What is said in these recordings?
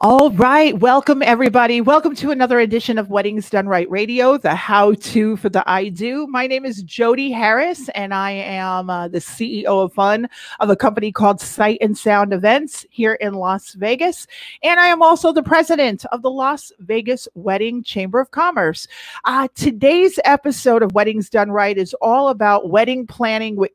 All right. Welcome, everybody. Welcome to another edition of Weddings Done Right Radio, the how-to for the I do. My name is Jodi Harris, and I am the CEO of Fun of a company called Sight and Sound Events here in Las Vegas. And I am also the president of the Las Vegas Wedding Chamber of Commerce. Today's episode of Weddings Done Right is all about wedding planning with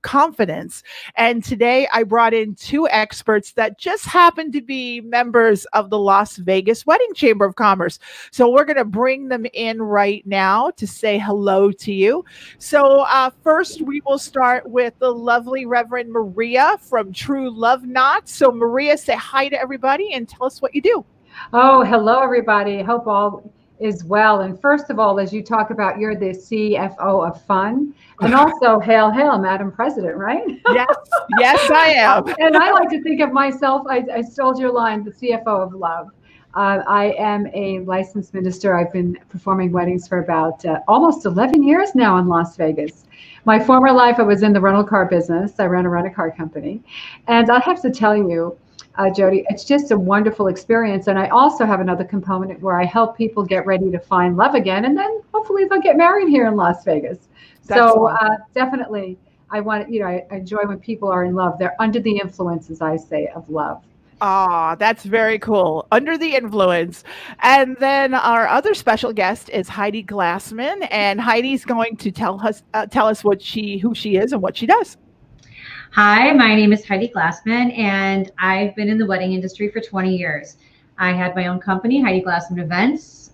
confidence. And today I brought in two experts that just happen to be members of the Las Vegas Wedding Chamber of Commerce. So we're going to bring them in right now to say hello to you. So first we will start with the lovely Reverend Maria from True Love Knots. So Maria, say hi to everybody and tell us what you do. Oh, hello, everybody. Hope all is well. And first of all, as you talk about, you're the CFO of Fun, and also hail, hail, Madam President, right? Yes, yes, I am. And I like to think of myself, I stole your line, the CFO of Love. I am a licensed minister. I've been performing weddings for about almost 11 years now in Las Vegas. My former life, I was in the rental car business. I ran a rental car company. And I have to tell you, Jodi, it's just a wonderful experience. And I also have another component where I help people get ready to find love again. And then hopefully they'll get married here in Las Vegas. So definitely, I enjoy when people are in love. They're under the influence, as I say, of love. Ah, that's very cool. Under the influence. And then our other special guest is Heidi Glassman. And Heidi's going to tell us who she is and what she does. Hi, my name is Heidi Glassman, and I've been in the wedding industry for 20 years. I had my own company, Heidi Glassman Events.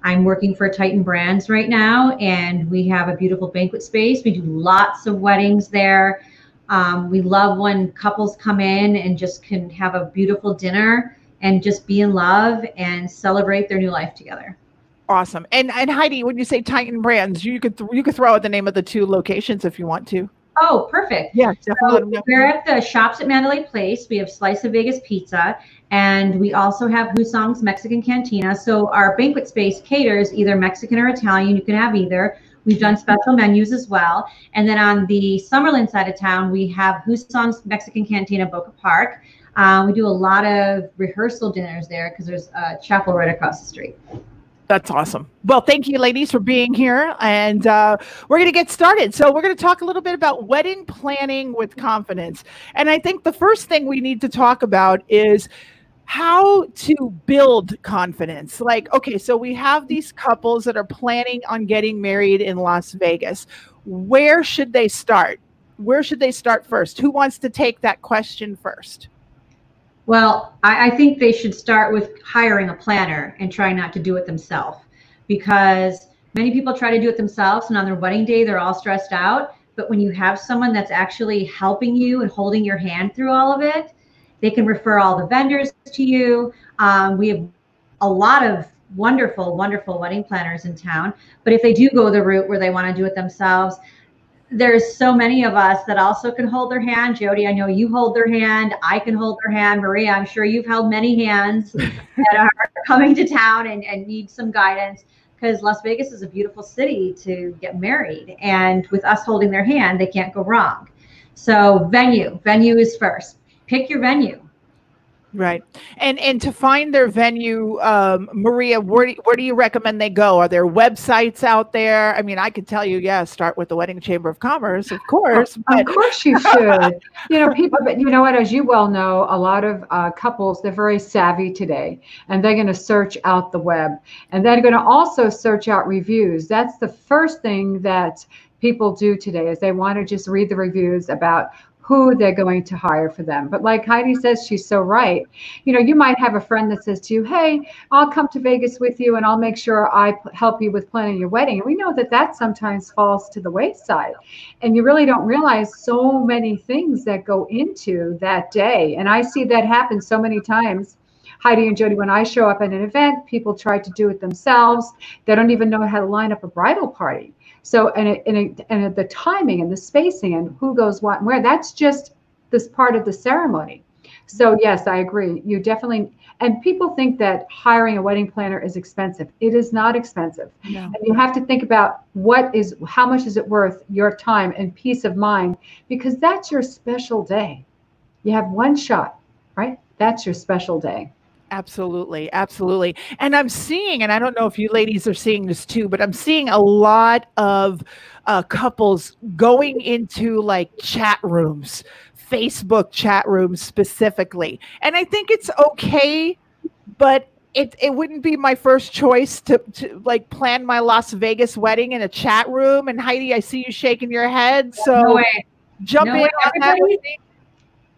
I'm working for Titan Brands right now, and we have a beautiful banquet space. We do lots of weddings there. We love when couples come in and just can have a beautiful dinner and just be in love and celebrate their new life together. Awesome. And Heidi, when you say Titan Brands, you could throw out the name of the two locations if you want to. Oh, perfect. Yeah, definitely. So we're at the Shops at Mandalay Place. We have Slice of Vegas Pizza, and we also have Husong's Mexican Cantina. So our banquet space caters either Mexican or Italian. You can have either. We've done special menus as well. And then on the Summerlin side of town, we have Husong's Mexican Cantina, Boca Park. We do a lot of rehearsal dinners there because there's a chapel right across the street. That's awesome. Well, thank you, ladies, for being here. And we're going to get started. So we're going to talk a little bit about wedding planning with confidence. And I think the first thing we need to talk about is how to build confidence. Like, okay, so we have these couples that are planning on getting married in Las Vegas. Where should they start? Where should they start first? Who wants to take that question first? Well, I think they should start with hiring a planner and try not to do it themselves, because many people try to do it themselves, and on their wedding day, they're all stressed out. But when you have someone that's actually helping you and holding your hand through all of it, they can refer all the vendors to you. We have a lot of wonderful, wonderful wedding planners in town. But if they do go the route where they want to do it themselves, there's so many of us that also can hold their hand. Jodi, I know you hold their hand. I can hold their hand. Maria, I'm sure you've held many hands that are coming to town and need some guidance, because Las Vegas is a beautiful city to get married. And with us holding their hand, they can't go wrong. So venue is first. Pick your venue. Right. And to find their venue, Maria, where do you recommend they go? Are there websites out there? I mean, I could tell you, yeah, start with the Wedding Chamber of Commerce, of course. Of course you should. People, but you know what, as you well know, a lot of couples, they're very savvy today, and they're going to search out the web, and they're going to also search out reviews. That's the first thing that people do today, is they want to just read the reviews about who they're going to hire for them. But like Heidi says, she's so right. You might have a friend that says to you, hey, I'll come to Vegas with you and I'll make sure I help you with planning your wedding. And we know that sometimes falls to the wayside. And you really don't realize so many things that go into that day. And I see that happen so many times. Heidi and Jodi, when I show up at an event, people try to do it themselves. They don't even know how to line up a bridal party. So, and the timing and the spacing and who goes what and where, that's just this part of the ceremony. So yes, I agree. You definitely, and people think that hiring a wedding planner is expensive. It is not expensive. No. And you have to think about how much is it worth your time and peace of mind, because that's your special day. You have one shot, right? That's your special day. Absolutely. Absolutely. And I'm seeing, and I don't know if you ladies are seeing this too, but I'm seeing a lot of couples going into like chat rooms, Facebook chat rooms specifically. And I think it's okay, but it wouldn't be my first choice to like plan my Las Vegas wedding in a chat room. And Heidi, I see you shaking your head. So No way. jump No in way. on that with me.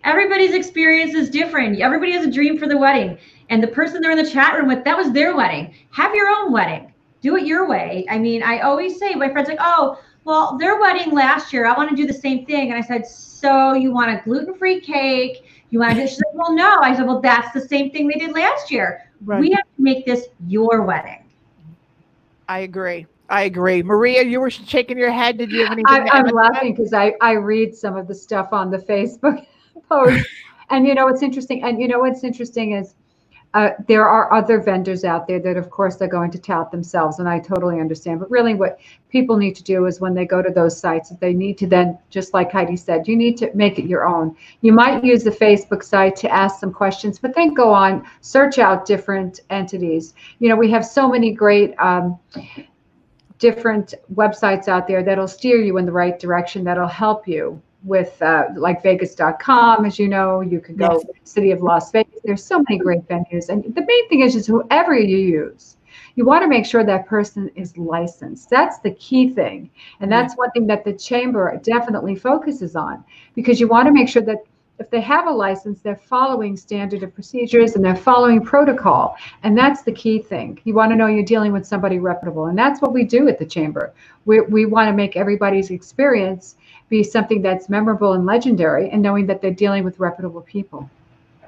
Everybody's experience is different. Everybody has a dream for the wedding. And the person they're in the chat room with, that was their wedding. Have your own wedding. Do it your way. I mean, I always say, my friends like, oh, well, their wedding last year, I want to do the same thing. And I said, so you want a gluten-free cake? You want to do, she's like, well, no. I said, well, that's the same thing they did last year. Right. We have to make this your wedding. I agree. I agree. Maria, you were shaking your head. Did you have anything? I'm laughing because I read some of the stuff on the Facebook post. And you know what's interesting? And you know what's interesting is there are other vendors out there that, of course, they're going to tout themselves, and I totally understand. But really what people need to do is when they go to those sites, they need to then, just like Heidi said, you need to make it your own. You might use the Facebook site to ask some questions, but then go on, search out different entities. You know, we have so many great different websites out there that'll steer you in the right direction, that'll help you with like Vegas.com, as you know, you could go City of Las Vegas. There's so many great venues. And the main thing is whoever you use, you want to make sure that person is licensed. That's the key thing. And that's one thing that the chamber definitely focuses on, because you want to make sure that if they have a license, they're following standard of procedures and they're following protocol. And that's the key thing. You want to know you're dealing with somebody reputable. And that's what we do at the chamber. We want to make everybody's experience be something that's memorable and legendary, and knowing that they're dealing with reputable people.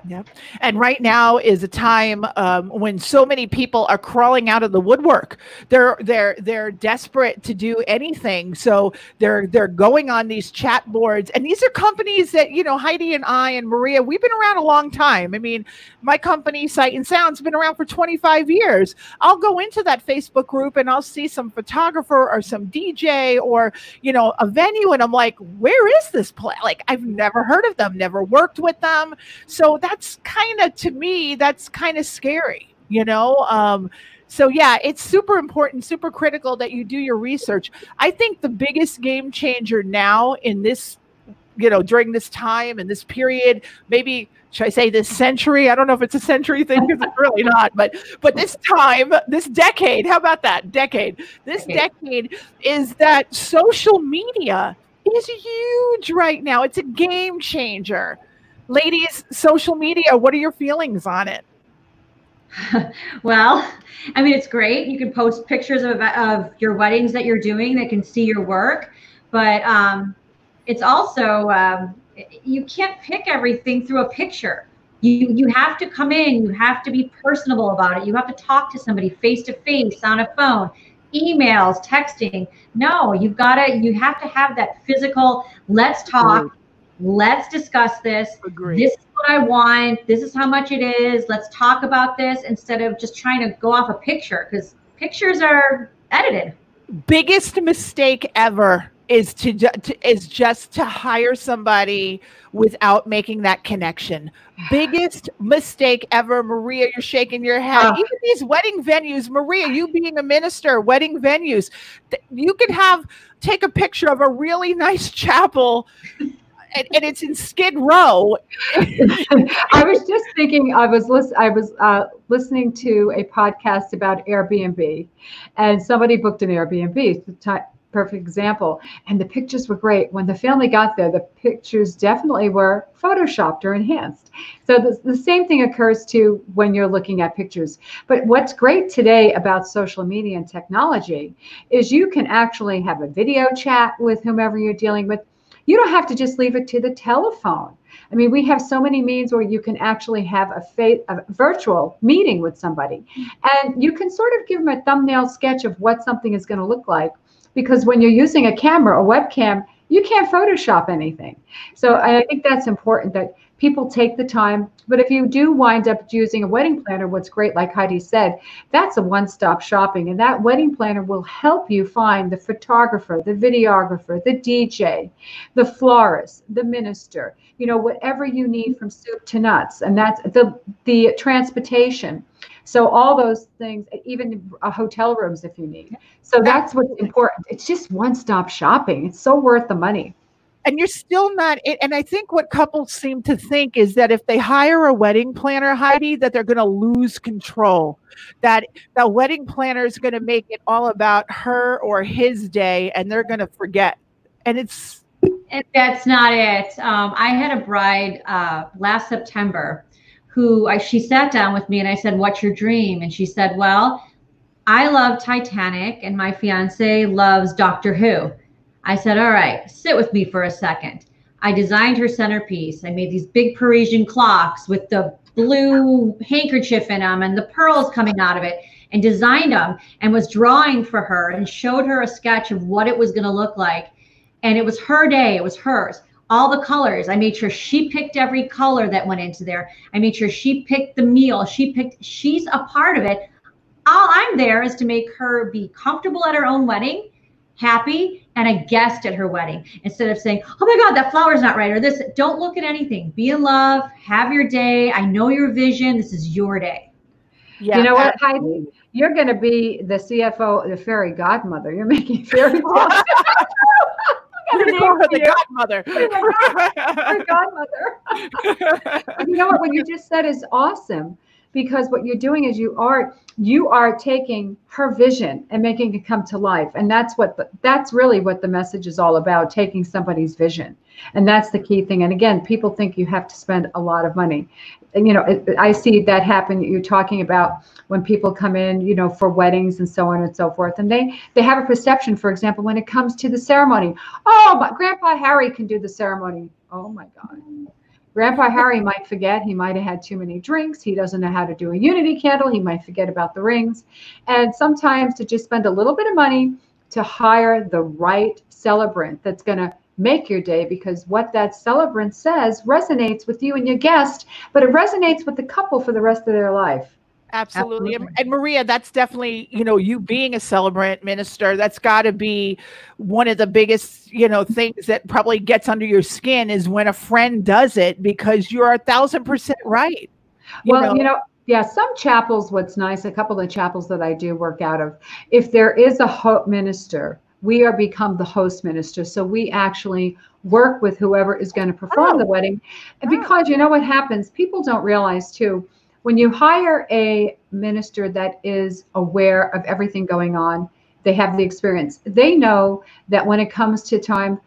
Yeah. And right now is a time when so many people are crawling out of the woodwork. They're desperate to do anything. So they're going on these chat boards. And these are companies that, you know, Heidi and I and Maria, we've been around a long time. I mean, my company, Sight and Sound's been around for 25 years. I'll go into that Facebook group and I'll see some photographer or some DJ or, you know, a venue. And I'm like, where is this place? Like, I've never heard of them, never worked with them. So that's kind of, to me, that's kind of scary, you know? So yeah, it's super important, super critical that you do your research. I think the biggest game changer now in this, you know, during this time and this period, maybe, should I say this century? I don't know if it's a century thing because it's really not, but this time, this decade, how about that? Decade. This decade is that social media is huge right now. It's a game changer. Ladies, social media, what are your feelings on it? Well, I mean, it's great. You can post pictures of your weddings that you're doing. They can see your work. But it's also, you can't pick everything through a picture. You have to come in. You have to be personable about it. You have to talk to somebody face to face on a phone, emails, texting. No, you have to have that physical, let's talk. Let's discuss this. Agreed. This is what I want. This is how much it is. Let's talk about this instead of just trying to go off a picture, because pictures are edited. Biggest mistake ever is just to hire somebody without making that connection. Biggest mistake ever. Maria, you're shaking your head. Even these wedding venues, Maria, you being a minister, wedding venues, you could take a picture of a really nice chapel and it's in Skid Row. I was just thinking, I was listening to a podcast about Airbnb, and somebody booked an Airbnb. It's a perfect example. And the pictures were great. When the family got there, the pictures definitely were photoshopped or enhanced. So the same thing occurs too when you're looking at pictures. But what's great today about social media and technology is you can actually have a video chat with whomever you're dealing with. You don't have to just leave it to the telephone. I mean, we have so many means where you can actually have a virtual meeting with somebody. And you can sort of give them a thumbnail sketch of what something is going to look like. Because when you're using a camera, a webcam, you can't Photoshop anything. So I think that's important, that people take the time. But if you do wind up using a wedding planner, what's great, like Heidi said, that's a one-stop shopping. And that wedding planner will help you find the photographer, the videographer, the DJ, the florist, the minister, you know, whatever you need from soup to nuts. And that's the transportation. So all those things, even hotel rooms if you need. So that's what's important. It's just one-stop shopping. It's so worth the money. And you're still not, and I think what couples seem to think is that if they hire a wedding planner, Heidi, that they're going to lose control, that the wedding planner is going to make it all about her or his day, and they're going to forget. And that's not it. I had a bride last September who she sat down with me and I said, "What's your dream?" And she said, "Well, I love Titanic and my fiance loves Doctor Who." I said, "All right, sit with me for a second." I designed her centerpiece. I made these big Parisian clocks with the blue handkerchief in them and the pearls coming out of it, and designed them and was drawing for her and showed her a sketch of what it was going to look like. And it was her day. It was hers. All the colors. I made sure she picked every color that went into there. I made sure she picked the meal. She's a part of it. All I'm there is to make her be comfortable at her own wedding, happy, and a guest at her wedding. Instead of saying, "Oh my God, that flower's not right," or this. Don't look at anything. Be in love. Have your day. I know your vision. This is your day. Yeah, you know what, Heidi? You're going to be the CFO, the fairy godmother. You're making fairy godmother. The godmother. Her godmother. You know what you just said is awesome, because what you're doing is you are taking her vision and making it come to life. And that's really what the message is all about, taking somebody's vision. And that's the key thing. And again, people think you have to spend a lot of money. And, you know, I see that happen. You're talking about when people come in, you know, for weddings and so on and so forth. And they have a perception, for example, when it comes to the ceremony. "Oh, my Grandpa Harry can do the ceremony." Oh, my God. Grandpa Harry might forget. He might have had too many drinks. He doesn't know how to do a unity candle. He might forget about the rings. And sometimes to just spend a little bit of money to hire the right celebrant that's going to make your day, because what that celebrant says resonates with you and your guest, but it resonates with the couple for the rest of their life. Absolutely. And Maria, that's definitely, you know, you being a celebrant minister, that's got to be one of the biggest, you know, things that probably gets under your skin is when a friend does it, because you're 1,000% right. You know, yeah, some chapels, what's nice, a couple of chapels that I do work out of, if there is a minister, we are become the host minister. So we actually work with whoever is going to perform the wedding. And because you know what happens, people don't realize too, when you hire a minister that is aware of everything going on, they have the experience. They know that when it comes to time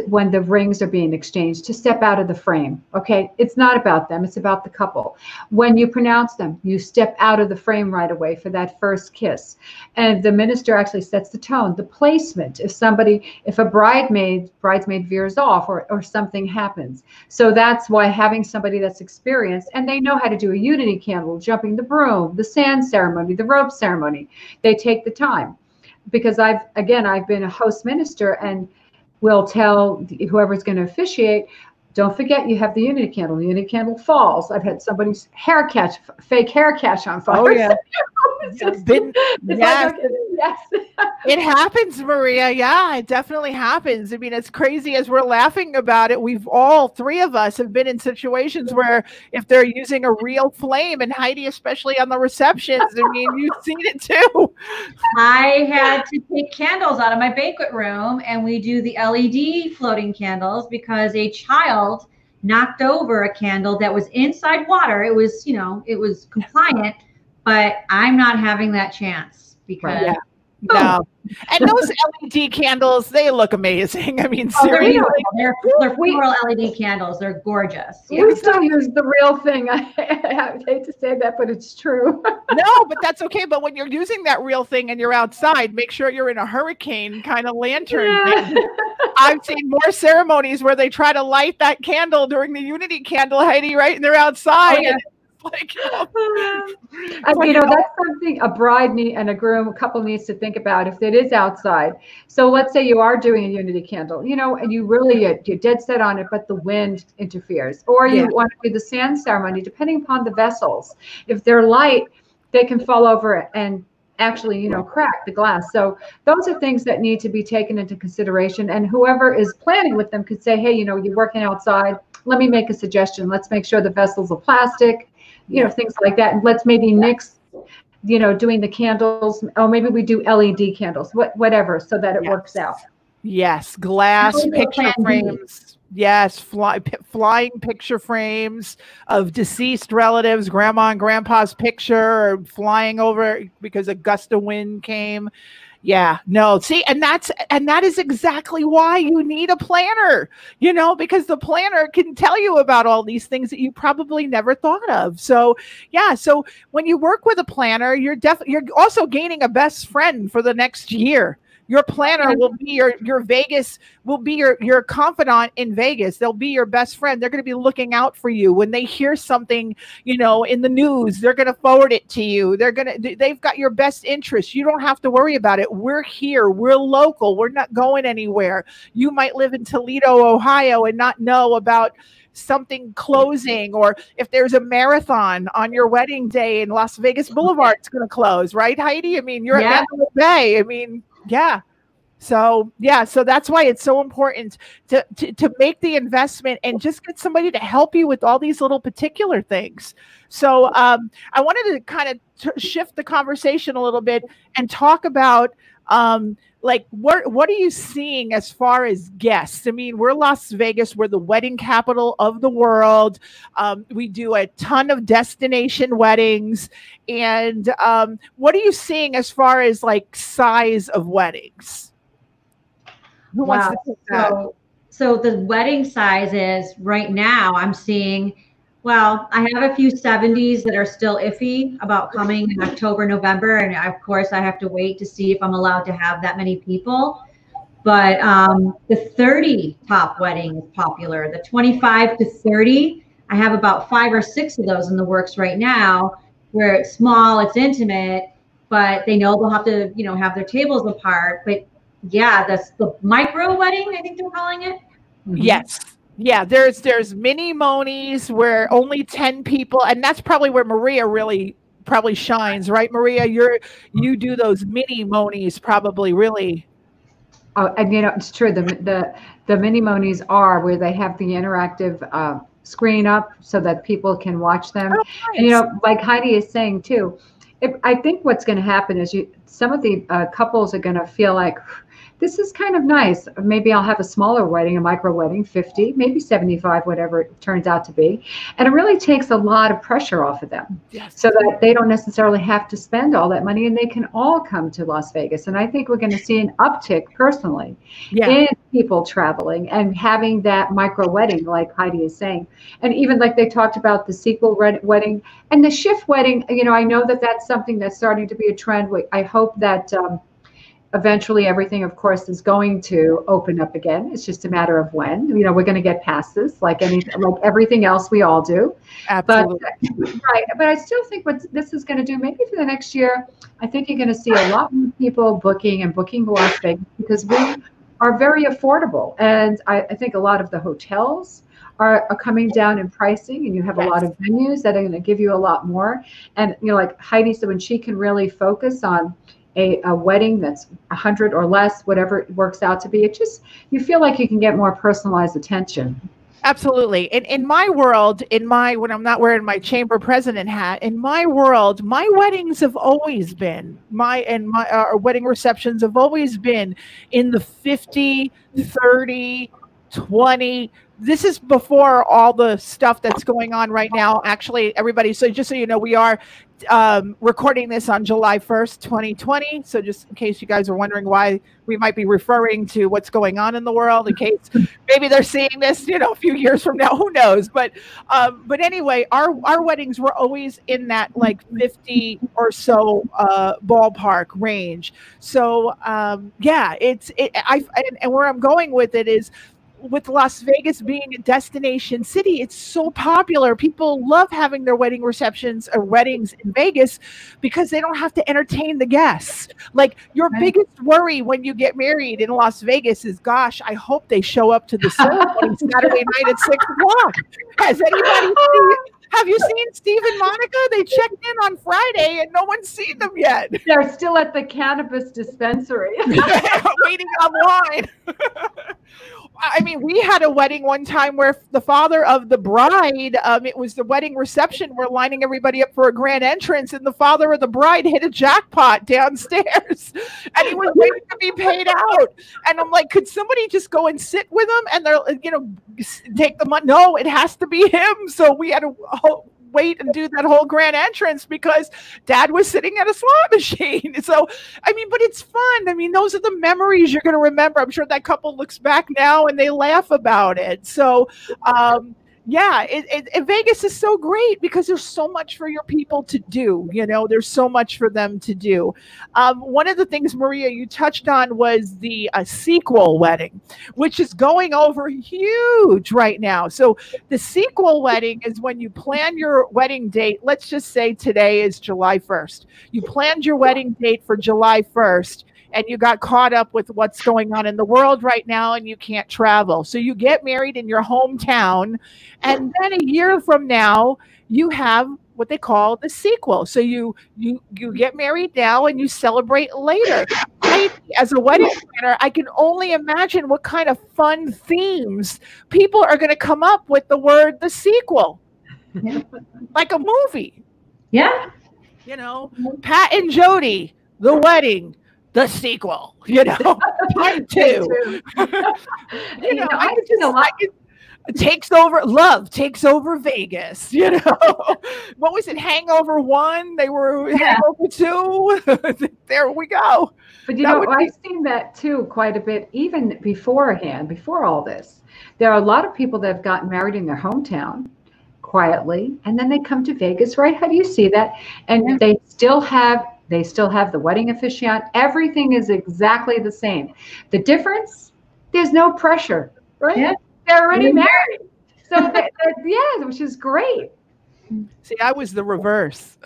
when the rings are being exchanged, to step out of the frame. Okay, it's not about them, it's about the couple. When you pronounce them, you step out of the frame right away for that first kiss. And the minister actually sets the tone, the placement. If a bridesmaid veers off or something happens. So that's why having somebody that's experienced, and they know how to do a unity candle, jumping the broom, the sand ceremony, the rope ceremony, they take the time. Because I've been a host minister, and will tell whoever's going to officiate, don't forget you have the unity candle. The unity candle falls. I've had somebody's fake hair catch on fire. Oh, yeah. Yes. It happens, Maria. Yeah, it definitely happens. I mean, as crazy as we're laughing about it, all three of us have been in situations where if they're using a real flame, and Heidi, especially on the receptions, I mean, you've seen it too. I had to take candles out of my banquet room, and we do the LED floating candles because a child knocked over a candle that was inside water. It was, you know, it was compliant, but I'm not having that chance because no. And those LED candles, they look amazing. I mean, seriously. They're floral LED candles. They're gorgeous. Yeah. We still use the real thing. I hate to say that, but it's true. No, but that's okay. But when you're using that real thing and you're outside, make sure you're in a hurricane kind of lantern. Yeah. I've seen more ceremonies where they try to light that candle during the unity candle, Heidi, right? And they're outside. Oh, yeah. Like, you know, that's something a bride and a groom, a couple needs to think about if it is outside. So let's say you are doing a unity candle, you know, and you're dead set on it, but the wind interferes, or you want to do the sand ceremony, depending upon the vessels. If they're light, they can fall over and actually, you know, crack the glass. So those are things that need to be taken into consideration. And whoever is planning with them could say, hey, you know, you're working outside. Let me make a suggestion. Let's make sure the vessels are plastic, you know, things like that. And let's maybe nix, you know, doing the candles, or maybe we do LED candles, whatever, so that it works out. Yes, glass picture frames. Yes, flying picture frames of deceased relatives, grandma and grandpa's picture, or flying over because a gust of wind came. Yeah, no, see, and that is exactly why you need a planner, you know, because the planner can tell you about all these things that you probably never thought of. So, yeah, so when you work with a planner, you're also gaining a best friend for the next year. Your planner will be your Vegas, will be your confidant in Vegas. They'll be your best friend. They're going to be looking out for you. When they hear something, you know, in the news, they're going to forward it to you. They've got your best interest. You don't have to worry about it. We're here. We're local. We're not going anywhere. You might live in Toledo, Ohio, and not know about something closing, or if there's a marathon on your wedding day and Las Vegas Boulevard is going to close, right, Heidi? I mean, you're at Mandalay Bay. I mean, yeah. So that's why it's so important to make the investment and just get somebody to help you with all these little particular things. So I wanted to kind of shift the conversation a little bit and talk about like what are you seeing as far as guests? I mean, we're Las Vegas, we're the wedding capital of the world. We do a ton of destination weddings. And what are you seeing as far as like size of weddings? Who wants to take that? So the wedding sizes right now, I'm seeing, well, I have a few 70s that are still iffy about coming in October, November. And of course, I have to wait to see if I'm allowed to have that many people. But the 30 top wedding is popular. The 25 to 30, I have about 5 or 6 of those in the works right now, where it's small, it's intimate, but they know they'll have to, you know, have their tables apart. But yeah, that's the micro wedding, I think they're calling it. Yes. Yeah, there's mini monies where only 10 people, and that's probably where Maria really probably shines, right, Maria? You do those mini monies probably really. Oh, and you know, it's true. The mini monies are where they have the interactive screen up so that people can watch them. Oh, nice. And you know, like Heidi is saying too, I think what's going to happen is some of the couples are going to feel like, this is kind of nice. Maybe I'll have a smaller wedding, a micro wedding, 50, maybe 75, whatever it turns out to be. And it really takes a lot of pressure off of them, so that they don't necessarily have to spend all that money, and they can all come to Las Vegas. And I think we're going to see an uptick personally in people traveling and having that micro wedding, like Heidi is saying. And even like they talked about the sequel wedding and the shift wedding, you know, I know that that's something that's starting to be a trend. I hope that eventually everything, of course, is going to open up again. It's just a matter of when. You know, we're going to get past this, like everything else we all do. Absolutely. But I still think what this is going to do, maybe for the next year, I think you're going to see a lot more people booking Las Vegas, because we are very affordable. And I think a lot of the hotels are coming down in pricing, and you have a lot of venues that are going to give you a lot more. And, you know, like Heidi said, when she can really focus on a wedding that's 100 or less, whatever it works out to be, you feel like you can get more personalized attention. Absolutely. In my world, when I'm not wearing my chamber president hat, in my world, my weddings have always been, our wedding receptions have always been in the 50, 30, 20. This is before all the stuff that's going on right now. Actually, everybody, so just so you know, we are recording this on July 1st, 2020. So just in case you guys are wondering why we might be referring to what's going on in the world, in case maybe they're seeing this, you know, a few years from now, who knows? But anyway, our weddings were always in that like 50 or so ballpark range. So yeah, and where I'm going with it is, with Las Vegas being a destination city, it's so popular. People love having their wedding receptions or weddings in Vegas because they don't have to entertain the guests. Like your biggest worry when you get married in Las Vegas is, gosh, I hope they show up to the ceremony Saturday night at 6 o'clock. Has anybody have you seen Steve and Monica? They checked in on Friday and no one's seen them yet. They're still at the cannabis dispensary. Waiting online. I mean, we had a wedding one time where the father of the bride, it was the wedding reception. We're lining everybody up for a grand entrance, and the father of the bride hit a jackpot downstairs, and he was waiting to be paid out. And I'm like, could somebody just go and sit with him? And they're, you know, take the money. No, it has to be him. So we had to wait and do that whole grand entrance because dad was sitting at a slot machine. So, I mean, but it's fun. I mean, those are the memories you're going to remember. I'm sure that couple looks back now and they laugh about it. So, yeah, Vegas is so great because there's so much for your people to do. You know, there's so much for them to do. One of the things, Maria, you touched on was the sequel wedding, which is going over huge right now. So the sequel wedding is when you plan your wedding date. Let's just say today is July 1st. You planned your wedding date for July 1st. And you got caught up with what's going on in the world right now and you can't travel. So you get married in your hometown. And then a year from now, you have what they call the sequel. So you get married now and you celebrate later. As a wedding planner, I can only imagine what kind of fun themes people are going to come up with the word the sequel. Yeah. Like a movie. Yeah. You know, Pat and Jodi, the wedding. The sequel, you know, part 2. You know, takes over. Love takes over Vegas. You know, what was it? Hangover 1. They were Hangover 2. There we go. But you know, I've seen that too quite a bit, even beforehand, before all this. There are a lot of people that have gotten married in their hometown quietly, and then they come to Vegas, right? How do you see that? And they still have the wedding officiant. Everything is exactly the same. The difference, there's no pressure, right? Yeah. They're already married. So, yeah, which is great. See, I was the reverse.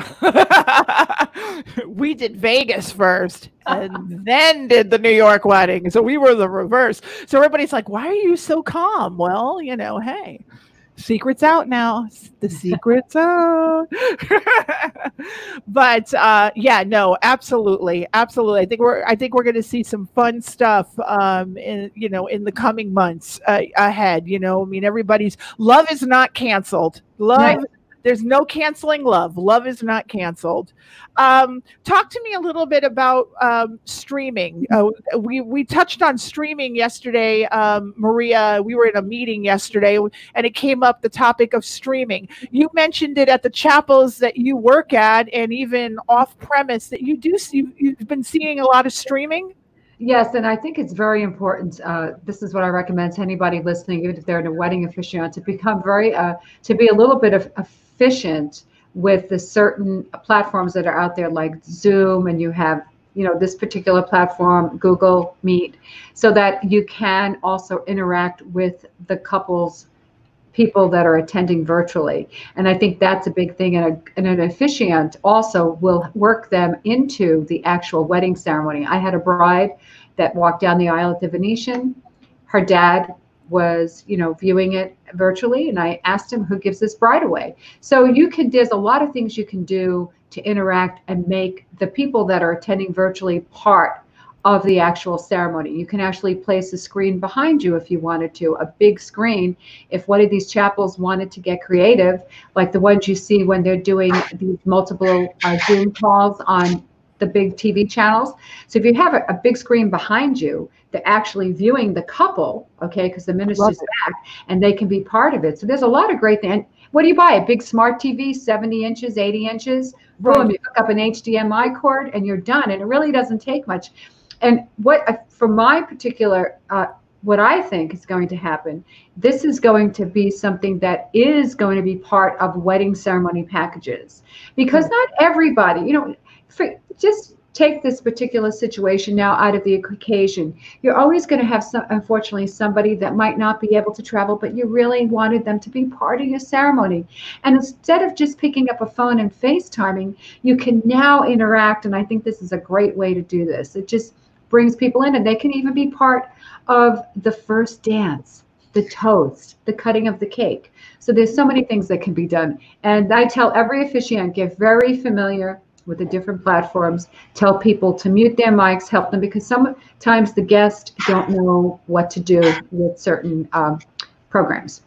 We did Vegas first and then did the New York wedding. So we were the reverse. So everybody's like, why are you so calm? Well, you know, hey. Secret's out now. The secret's out. But yeah, no, absolutely, absolutely. I think we're going to see some fun stuff in the coming months ahead. You know, I mean, everybody's love is not canceled. Love. Right. There's no canceling love. Love is not canceled. Talk to me a little bit about streaming. We touched on streaming yesterday, Maria. We were in a meeting yesterday, and it came up the topic of streaming. You mentioned it at the chapels that you work at, and even off premise that you do. You've been seeing a lot of streaming. Yes, and I think it's very important. This is what I recommend to anybody listening, even if they're in a wedding officiant, to become to be a little bit efficient with the certain platforms that are out there, like Zoom, and you have, you know, this particular platform, Google Meet, so that you can also interact with the couples, people that are attending virtually. And I think that's a big thing. And an officiant also will work them into the actual wedding ceremony. I had a bride that walked down the aisle at the Venetian. Her dad was, you know, viewing it virtually, and I asked him, who gives this bride away? So there's a lot of things you can do to interact and make the people that are attending virtually part of the actual ceremony. You can actually place a screen behind you if you wanted to, a big screen. If one of these chapels wanted to get creative, like the ones you see when they're doing these multiple Zoom calls on the big TV channels. So if you have a big screen behind you, they're actually viewing the couple, okay, because the minister's back, and they can be part of it. So there's a lot of great things. What do you buy? A big smart TV, 70 inches, 80 inches? Boom, you hook up an HDMI cord and you're done. And it really doesn't take much. And for my particular, what I think is going to happen, this is going to be something that is going to be part of wedding ceremony packages. Because not everybody, you know, just take this particular situation now out of the occasion. You're always going to have unfortunately, somebody that might not be able to travel, but you really wanted them to be part of your ceremony. And instead of just picking up a phone and FaceTiming, you can now interact. And I think this is a great way to do this. It just brings people in, and they can even be part of the first dance, the toast, the cutting of the cake. So there's so many things that can be done. And I tell every officiant, get very familiar with the different platforms, tell people to mute their mics, help them, because sometimes the guests don't know what to do with certain programs.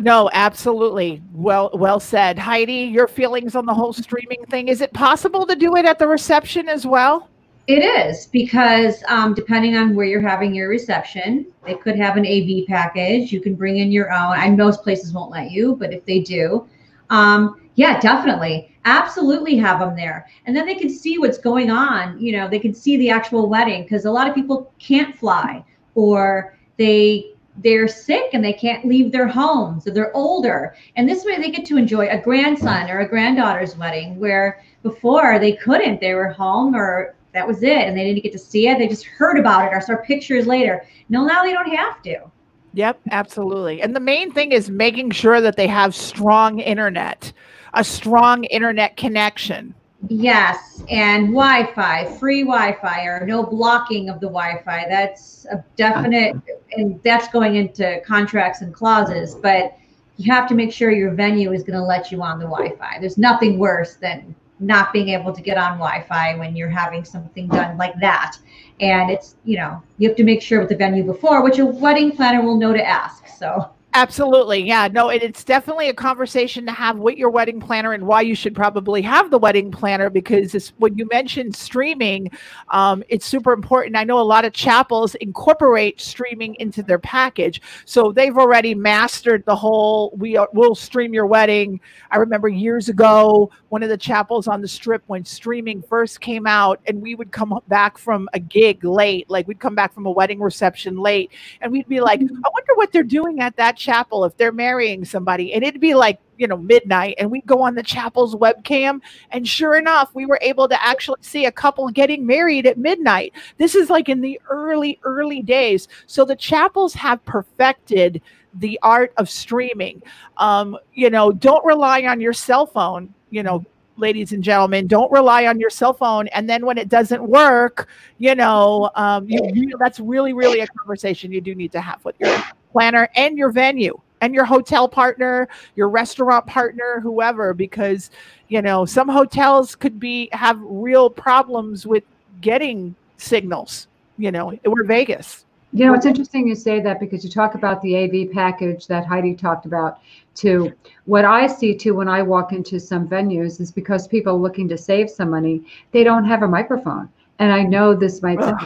No, absolutely. Well said. Heidi, your feelings on the whole streaming thing. Is it possible to do it at the reception as well? It is, because depending on where you're having your reception, they could have an AV package. You can bring in your own. I know most places won't let you, but if they do, yeah, definitely. Absolutely have them there. And then they can see what's going on. You know, they can see the actual wedding, because a lot of people can't fly, or they're sick and they can't leave their homes, or they're older. And this way they get to enjoy a grandson or a granddaughter's wedding, where before they couldn't. They were home, or that was it, and they didn't get to see it. They just heard about it or saw pictures later. No, now they don't have to. Yep, absolutely. And the main thing is making sure that they have strong internet, a strong internet connection. Yes, and Wi-Fi, free Wi-Fi, or no blocking of the Wi-Fi. That's a definite, and that's going into contracts and clauses, but you have to make sure your venue is going to let you on the Wi-Fi. There's nothing worse than not being able to get on Wi-Fi when you're having something done like that. And it's, you know, you have to make sure with the venue before, which a wedding planner will know to ask. So absolutely. Yeah, no, it's definitely a conversation to have with your wedding planner, and why you should probably have the wedding planner, because when you mentioned streaming, it's super important. I know a lot of chapels incorporate streaming into their package. So they've already mastered the whole, we'll stream your wedding. I remember years ago, one of the chapels on the Strip, when streaming first came out, and we would come back from a gig late, like we'd come back from a wedding reception late, and we'd be like, I wonder what they're doing at that chapel if they're marrying somebody. And it'd be like, you know, midnight, and we'd go on the chapel's webcam, and sure enough, we were able to actually see a couple getting married at midnight. This is like in the early days. So the chapels have perfected the art of streaming. You know, don't rely on your cell phone, you know, ladies and gentlemen, don't rely on your cell phone. And then when it doesn't work, you know, that's really a conversation you do need to have with your planner and your venue and your hotel partner, your restaurant partner, whoever, because, you know, some hotels could have real problems with getting signals, you know, we're Vegas. You know, it's interesting you say that, because you talk about the AV package that Heidi talked about too. What I see too when I walk into some venues is, because people are looking to save some money, they don't have a microphone. And I know this might sound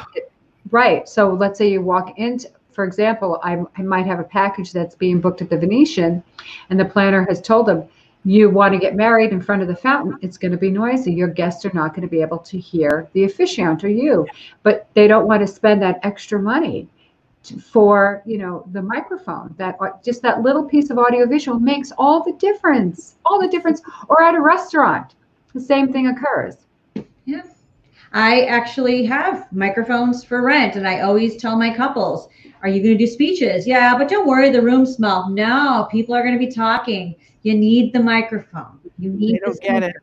right. So let's say you walk into, for example, I might have a package that's being booked at the Venetian, and the planner has told them, you want to get married in front of the fountain, it's going to be noisy. Your guests are not going to be able to hear the officiant or you, but they don't want to spend that extra money for, you know, the microphone. That just that little piece of audiovisual makes all the difference. Or at a restaurant, the same thing occurs. Yeah, I actually have microphones for rent, and I always tell my couples, are you going to do speeches? Yeah, but don't worry, the room smell. No, people are going to be talking. You need the microphone. You need. They don't get it.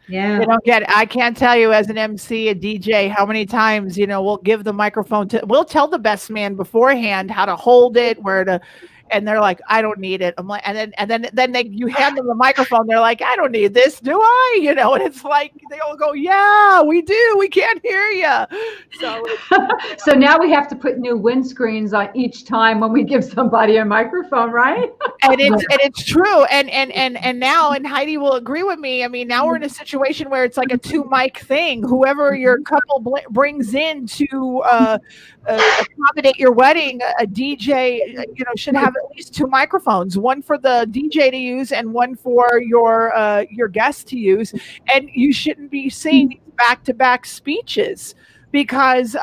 Yeah. They don't get it. I can't tell you, as an MC, a DJ, how many times, you know, we'll give the microphone we'll tell the best man beforehand how to hold it, where to, and they're like, I don't need it. I'm like, and then you hand them the microphone. They're like, I don't need this, do I? You know, and it's like, they all go, yeah, we do. We can't hear you. So, so now we have to put new windscreens on each time when we give somebody a microphone, right? and it's true. And now, and Heidi will agree with me. I mean, now we're in a situation where it's like a 2-mic thing. Whoever your couple brings in to accommodate your wedding, a DJ, you know, should have at least 2 microphones, one for the DJ to use and one for your guest to use. And you shouldn't be saying back-to-back speeches, because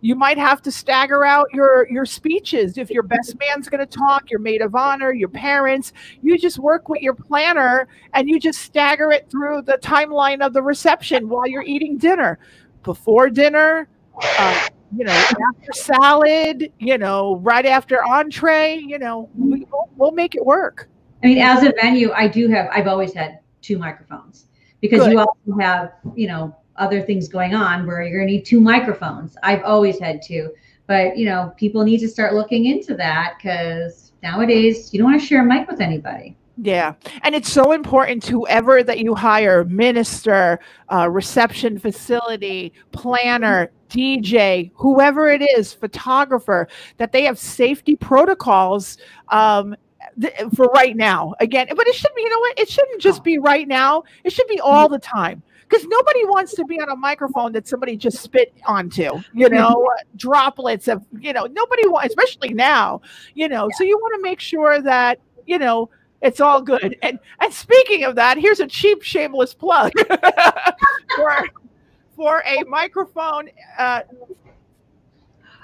you might have to stagger out your speeches. If your best man's going to talk, your maid of honor, your parents, you just work with your planner and you just stagger it through the timeline of the reception while you're eating dinner. before dinner, you know, after salad, you know, right after entree, you know, we'll make it work. I mean, as a venue, I've always had 2 microphones, because Good. you also have, you know, other things going on where you're going to need 2 microphones. I've always had 2, but you know, people need to start looking into that, because nowadays you don't want to share a mic with anybody. Yeah. And it's so important, whoever that you hire, minister, reception facility, planner, DJ, whoever it is, photographer, that they have safety protocols for right now. Again, but it should be, you know what? It shouldn't just be right now. It should be all the time. Because nobody wants to be on a microphone that somebody just spit onto, you know, droplets of, you know, nobody wants, especially now, you know, so you want to make sure that, you know, it's all good. And speaking of that, here's a cheap, shameless plug for a microphone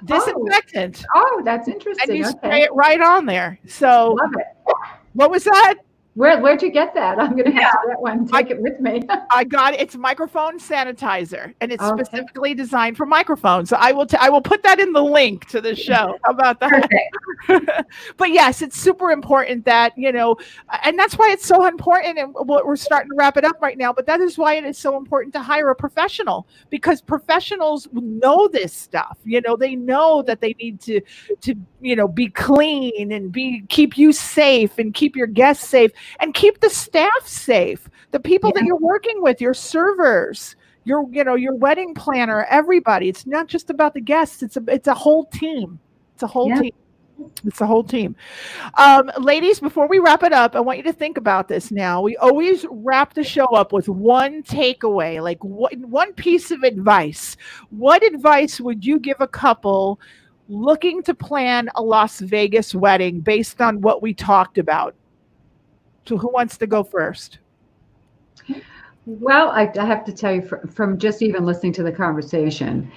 disinfectant. Oh, that's interesting. And you spray it right on there. So, love it. What was that? Where'd you get that? I'm going to have to get one. Take it with me. I got it. It's microphone sanitizer, and it's specifically designed for microphones. So I will put that in the link to the show. How about that? But yes, it's super important that, you know, and that's why it's so important. And we're starting to wrap it up right now. But that is why it is so important to hire a professional, because professionals know this stuff. You know, they know that they need to you know, be clean and keep you safe and keep your guests safe. And keep the staff safe, the people that you're working with, your servers, your wedding planner, everybody. It's not just about the guests. It's a whole team. It's a whole team. It's a whole team. Ladies, before we wrap it up, I want you to think about this now. We always wrap the show up with one takeaway, like one piece of advice. What advice would you give a couple looking to plan a Las Vegas wedding based on what we talked about? So who wants to go first? Well, I have to tell you from just even listening to the conversation,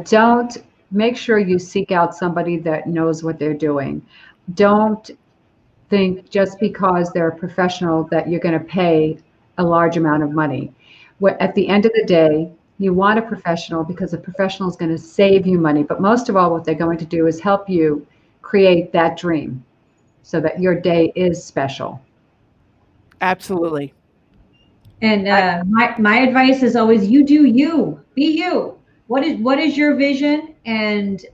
don't make sure you seek out somebody that knows what they're doing. Don't think just because they're a professional that you're going to pay a large amount of money. At the end of the day, you want a professional because a professional is going to save you money. But most of all, what they're going to do is help you create that dream so that your day is special. Absolutely. And my advice is always, you do you, be you. What is your vision? And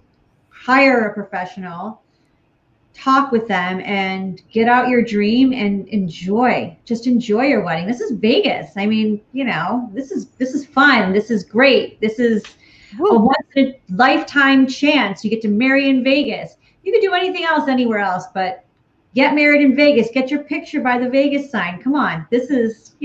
hire a professional, talk with them, and get out your dream and just enjoy your wedding. This is Vegas. I mean, you know, this is fun. This is great. This is a once in a lifetime chance. You get to marry in Vegas. You could do anything else anywhere else, but get married in Vegas. Get your picture by the Vegas sign. Come on. This is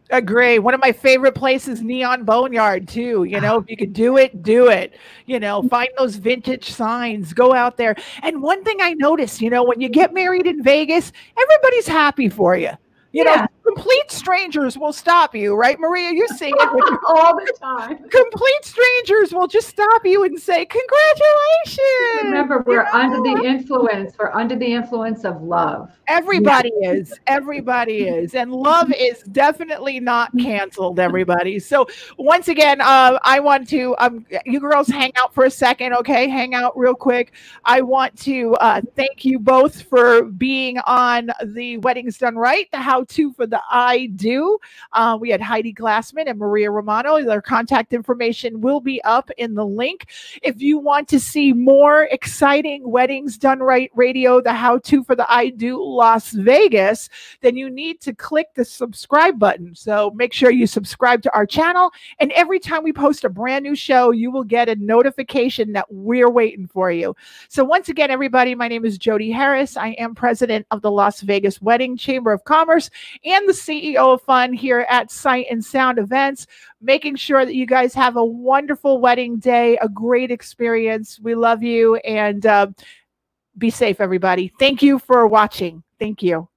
Agree. One of my favorite places, Neon Boneyard, too. You know, if you could do it, do it. You know, find those vintage signs, go out there. And one thing I noticed, you know, when you get married in Vegas, everybody's happy for you. You know, complete strangers will stop you, right, Maria? You see it all the time. Complete strangers will just stop you and say, "Congratulations!" Remember, we're under the influence. We're under the influence of love. Everybody is. Everybody is, and love is definitely not canceled. Everybody. So once again, I want to. You girls, hang out for a second, okay? Hang out real quick. I want to thank you both for being on the Weddings Done Right, the how-to for the I Do. We had Heidi Glassman and Maria Romano. Their contact information will be up in the link. If you want to see more exciting Weddings Done Right Radio, the how-to for the I Do Las Vegas, then you need to click the subscribe button. So make sure you subscribe to our channel. And every time we post a brand new show, you will get a notification that we're waiting for you. So once again, everybody, my name is Jodi Harris. I am president of the Las Vegas Wedding Chamber of Commerce and the CEO of Fun here at Sight and Sound Events, making sure that you guys have a wonderful wedding day, a great experience. We love you, and be safe, everybody. Thank you for watching. Thank you.